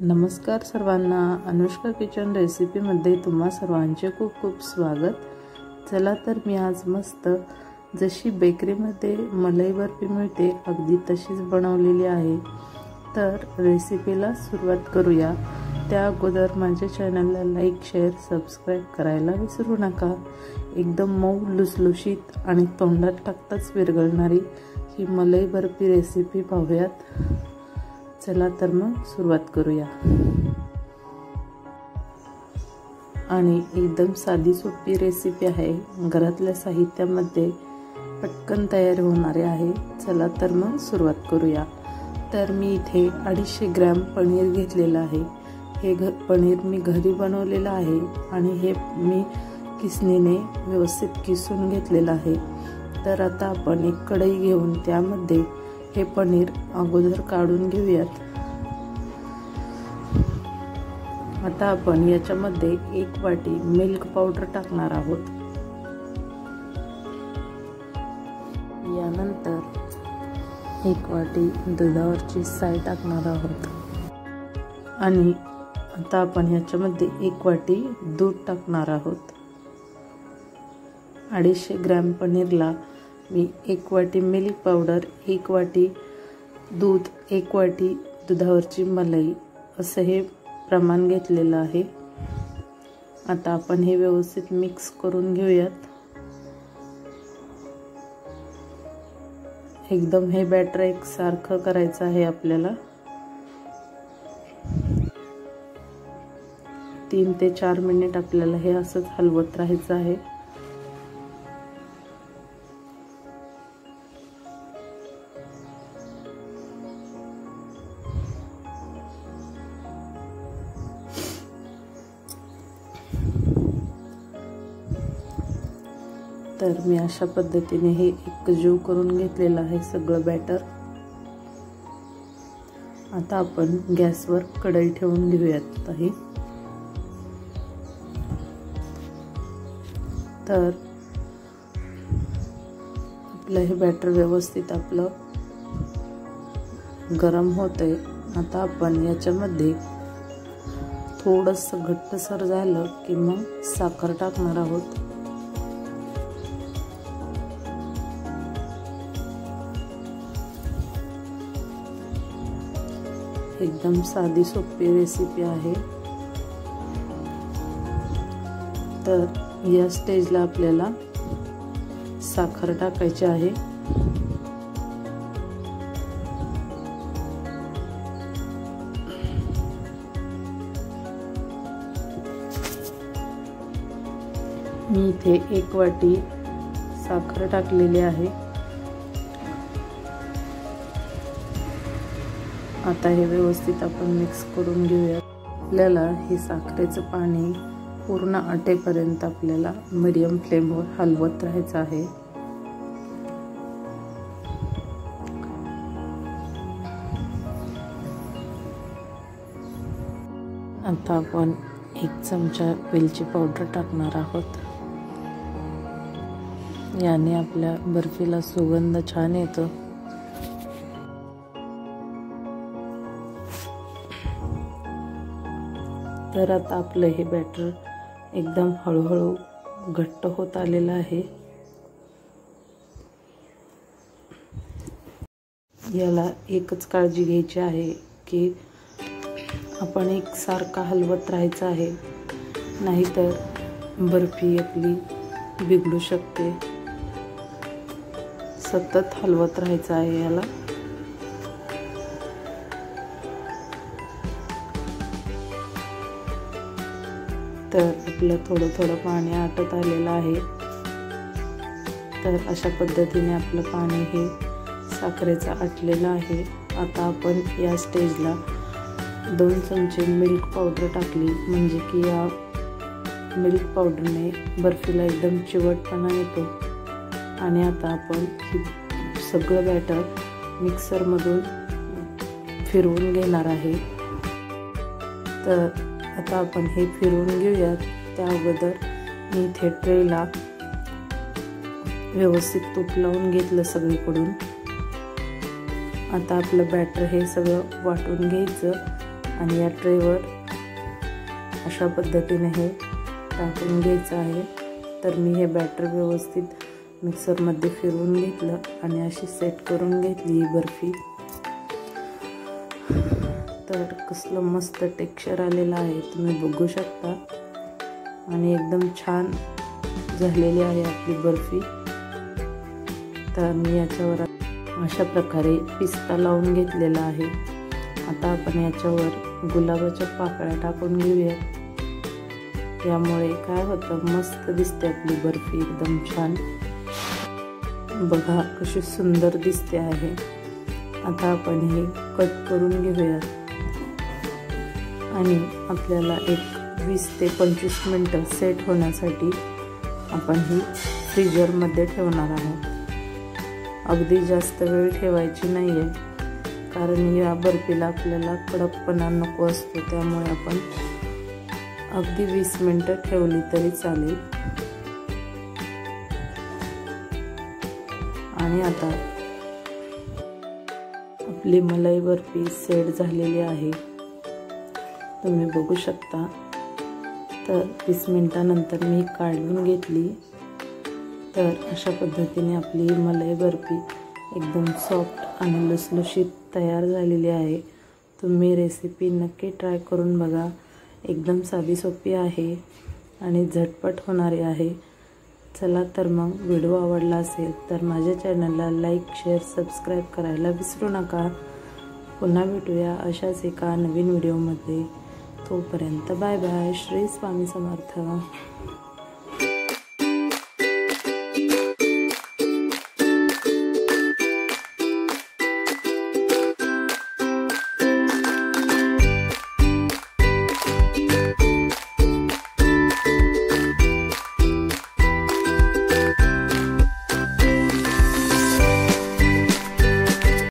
नमस्कार सर्वांना, अनुष्का किचन रेसिपीमध्ये तुम्हा सर्वांचे खूप खूप स्वागत। चला तर मी आज मस्त जशी बेकरीमध्ये मलाई बर्फी मिळते अगदी तशीच बनवलेली आहे। तर रेसिपीला सुरुवात करूया। त्या अगोदर माझ्या चॅनलला लाईक, शेअर, सबस्क्राइब करायला विसरू नका। एकदम मऊ लुसलुशीत आणि तोंडात टाकताच विरघळणारी ही मलाई बर्फी रेसिपी पाहूयात। चला तर मग सुरुवात करूया। आणि एकदम साधी सोपी रेसिपी आहे, घरातल्या साहित्यामध्ये पटकन तयार होणारे आहे। चला तर मग सुरुवात करूया। तर मी इथे 250 ग्रॅम पनीर घेतलेलं आहे। हे पनीर मी घरी बनवलेलं आहे आणि हे मी किसणीने व्यवस्थित किसून घेतलेलं आहे। तर आता आपण एक कढई घेऊन त्यामध्ये हे पनीर अगोदर काढून घेऊयात। आता आपण याच्यामध्ये 1 वाटी मिल्क पावडर टाकणार आहोत। यानंतर 1 वाटी दुधावरची साय टाकणार आहोत आणि आता आपण याच्यामध्ये 1 वाटी दूध टाकणार आहोत। 250 ग्रॅम पनीरला मी 1 वाटी मिल्क पावडर, 1 वाटी दूध, 1 वाटी दुधावरची मलाई असं हे प्रमाण घेतलेलं आहे। आता आपण हे व्यवस्थित मिक्स करून घेऊयात। एकदम हे बॅटर एकसारखं करायचं आहे आपल्याला। 3 ते 4 मिनिट आपल्याला हे असंच हलवत राहायचं आहे। तर मी अशा पद्धतीने हे एकजीव करून घेतलेलं आहे सगळं बॅटर। आता आपण गॅसवर कढई ठेवून घेऊयात आहे। तर आपलं हे बॅटर व्यवस्थित आपलं गरम होतंय। आता आपण याच्यामध्ये थोडंसं घट्टसर झालं की मग साखर टाकणार आहोत। एकदम साधी सोपी रेसिपी आहे। तर या स्टेजला आपल्याला साखर टाकायची आहे। मी इथे 1 वाटी साखर टाकलेली आहे। आता हे व्यवस्थित आपण मिक्स करून घेऊया। आपल्याला हे साखरेचं पाणी पूर्ण आटेपर्यंत आपल्याला मीडियम फ्लेमवर हलवत राहायचं आहे। आता आपण 1 चमचा वेलची पावडर टाकणार आहोत। याने आपल्या बर्फीला सुगंध छान येतो। तर आता आपलं हे बॅटर एकदम हळूहळू घट्ट होत आलेलं आहे। याला एकच काळजी घ्यायची आहे की आपण एकसारखा हलवत राहायचं आहे, नाहीतर बर्फी आपली बिघडू शकते। सतत हलवत राहायचं आहे याला। तर आपलं थोडं थोडं पाणी आटत आलेलं आहे। तर अशा पद्धतीने आपलं पाणी हे साखरेचं आटलेलं आहे। आता आपण या स्टेजला 2 चमचे मिल्क पावडर टाकली, म्हणजे की या मिल्क पावडरने बर्फीला एकदम चिवटपणा येतो। आणि आता आपण हे सगळं बॅटर मिक्सरमधून फिरवून घेणार आहे। तर आता आपण हे फिरवून घेऊयात। त्या अगोदर मी इथे ट्रेला व्यवस्थित तूप लावून घेतलं सगळीकडून। आता आपलं बॅटर हे सगळं वाटून घ्यायचं आणि या ट्रेवर अशा पद्धतीने हे टाकून घ्यायचं आहे। तर मी हे बॅटर व्यवस्थित मिक्सरमध्ये फिरवून घेतलं आणि अशी सेट करून घेतली ही बर्फी। तर कसलं मस्त टेक्स्चर आलेलं आहे तुम्ही बघू शकता आणि एकदम छान झालेली आहे आपली बर्फी। तर मी याच्यावर अशा प्रकारे पिस्ता लावून घेतलेला आहे। आता आपण याच्यावर गुलाबाच्या पाकळ्या टाकून घेऊया। यामुळे काय होतं, मस्त दिसते आपली बर्फी, एकदम छान। बघा कशी सुंदर दिसते आहे। आता आपण हे कट करून घेऊयात आणि आपल्याला एक 20 ते 25 मिनिटं सेट होण्यासाठी आपण ही फ्रीजरमध्ये ठेवणार आहोत। अगदी जास्त वेळ ठेवायची नाही आहे, कारण या बर्फीला आपल्याला कडकपणा नको असतो, त्यामुळे आपण अगदी 20 मिनिटं ठेवली तरी चालेल। आणि आता आपली मलाई बर्फी सेट झालेली आहे, तुम्ही बघू शकता। तर 20 मिनिटानंतर मी काढून घेतली। तर अशा पद्धतीने आपली मलाई बर्फी एकदम सॉफ्ट आणि लुसलुशीत तयार झालेली आहे। तुम्ही रेसिपी नक्की ट्राय करून बघा, एकदम साधी सोपी आहे आणि झटपट होणारी आहे। चला तर मग व्हिडिओ आवडला असेल तर माझ्या चॅनलला लाईक, शेअर, सबस्क्राईब करायला विसरू नका। पुन्हा भेटूया अशाच एका नवीन व्हिडिओमध्ये। तोपर्यंत बाय बाय। श्री स्वामी समर्थ।